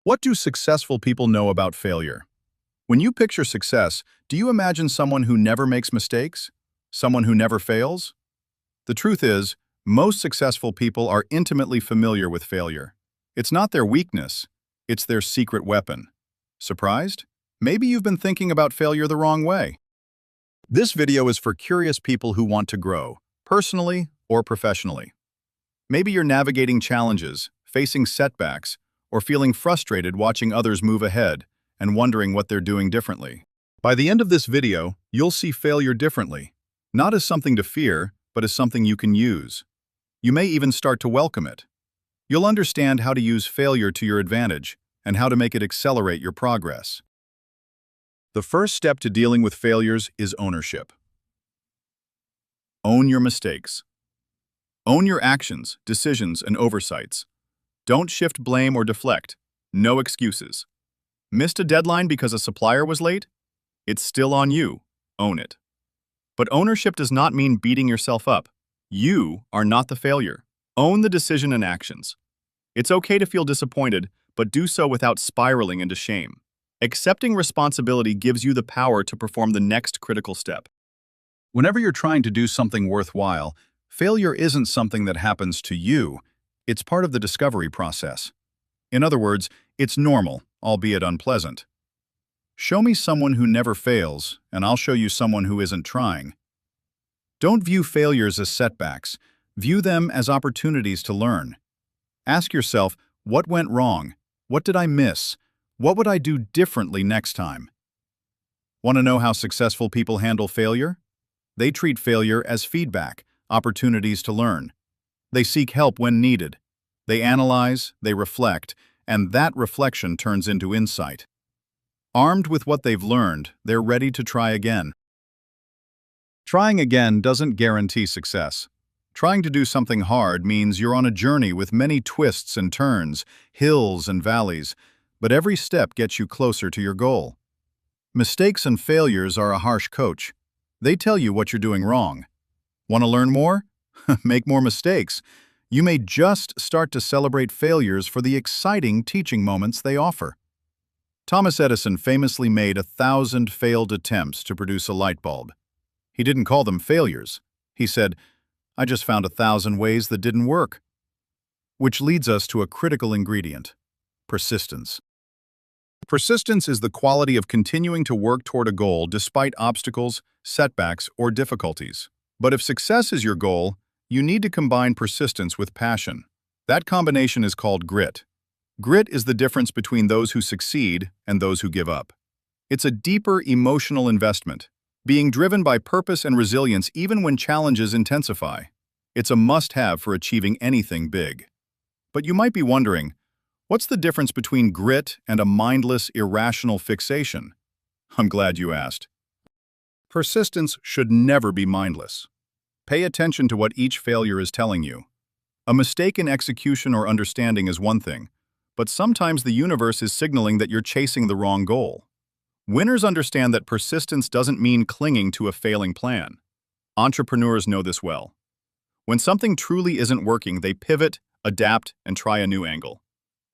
What do successful people know about failure? When you picture success, do you imagine someone who never makes mistakes? Someone who never fails? The truth is, most successful people are intimately familiar with failure. It's not their weakness, it's their secret weapon. Surprised? Maybe you've been thinking about failure the wrong way. This video is for curious people who want to grow, personally or professionally. Maybe you're navigating challenges, facing setbacks, or feeling frustrated watching others move ahead and wondering what they're doing differently. By the end of this video, you'll see failure differently, not as something to fear, but as something you can use. You may even start to welcome it. You'll understand how to use failure to your advantage and how to make it accelerate your progress. The first step to dealing with failures is ownership. Own your mistakes. Own your actions, decisions, and oversights. Don't shift blame or deflect. No excuses. Missed a deadline because a supplier was late? It's still on you. Own it. But ownership does not mean beating yourself up. You are not the failure. Own the decision and actions. It's okay to feel disappointed, but do so without spiraling into shame. Accepting responsibility gives you the power to perform the next critical step. Whenever you're trying to do something worthwhile, failure isn't something that happens to you. It's part of the discovery process. In other words, it's normal, albeit unpleasant. Show me someone who never fails, and I'll show you someone who isn't trying. Don't view failures as setbacks. View them as opportunities to learn. Ask yourself, what went wrong? What did I miss? What would I do differently next time? Want to know how successful people handle failure? They treat failure as feedback, opportunities to learn. They seek help when needed. They analyze, they reflect, and that reflection turns into insight. Armed with what they've learned, they're ready to try again. Trying again doesn't guarantee success. Trying to do something hard means you're on a journey with many twists and turns, hills and valleys, but every step gets you closer to your goal. Mistakes and failures are a harsh coach. They tell you what you're doing wrong. Want to learn more? Make more mistakes. You may just start to celebrate failures for the exciting teaching moments they offer. Thomas Edison famously made 1,000 failed attempts to produce a light bulb. He didn't call them failures. He said, "I just found 1,000 ways that didn't work." Which leads us to a critical ingredient: persistence. Persistence is the quality of continuing to work toward a goal despite obstacles, setbacks, or difficulties. But if success is your goal, you need to combine persistence with passion. That combination is called grit. Grit is the difference between those who succeed and those who give up. It's a deeper emotional investment, being driven by purpose and resilience even when challenges intensify. It's a must-have for achieving anything big. But you might be wondering, what's the difference between grit and a mindless, irrational fixation? I'm glad you asked. Persistence should never be mindless. Pay attention to what each failure is telling you. A mistake in execution or understanding is one thing, but sometimes the universe is signaling that you're chasing the wrong goal. Winners understand that persistence doesn't mean clinging to a failing plan. Entrepreneurs know this well. When something truly isn't working, they pivot, adapt, and try a new angle.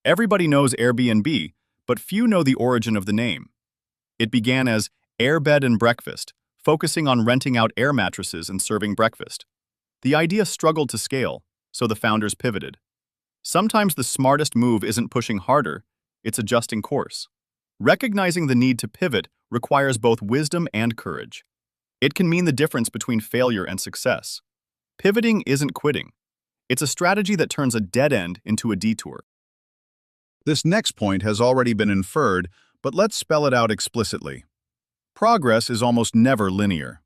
Everybody knows Airbnb, but few know the origin of the name. It began as Airbed and Breakfast, focusing on renting out air mattresses and serving breakfast. The idea struggled to scale, so the founders pivoted. Sometimes the smartest move isn't pushing harder, it's adjusting course. Recognizing the need to pivot requires both wisdom and courage. It can mean the difference between failure and success. Pivoting isn't quitting. It's a strategy that turns a dead end into a detour. This next point has already been inferred, but let's spell it out explicitly. Progress is almost never linear.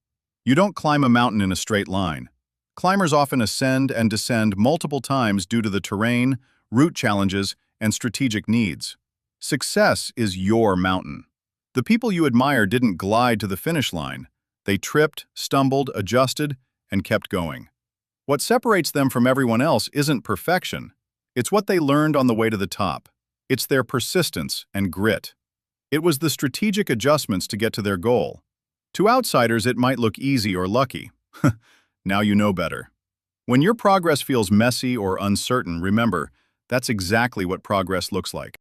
You don't climb a mountain in a straight line. Climbers often ascend and descend multiple times due to the terrain, route challenges, and strategic needs. Success is your mountain. The people you admire didn't glide to the finish line. They tripped, stumbled, adjusted, and kept going. What separates them from everyone else isn't perfection. It's what they learned on the way to the top. It's their persistence and grit. It was the strategic adjustments to get to their goal. To outsiders, it might look easy or lucky. Now you know better. When your progress feels messy or uncertain, remember, that's exactly what progress looks like.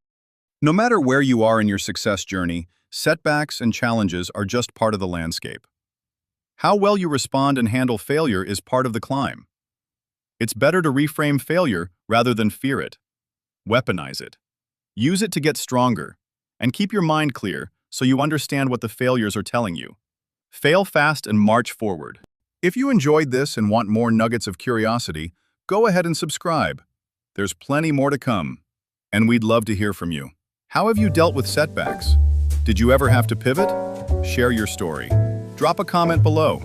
No matter where you are in your success journey, setbacks and challenges are just part of the landscape. How well you respond and handle failure is part of the climb. It's better to reframe failure rather than fear it. Weaponize it. Use it to get stronger, and keep your mind clear so you understand what the failures are telling you. Fail fast and march forward. If you enjoyed this and want more nuggets of curiosity, go ahead and subscribe. There's plenty more to come, and we'd love to hear from you. How have you dealt with setbacks? Did you ever have to pivot? Share your story. Drop a comment below.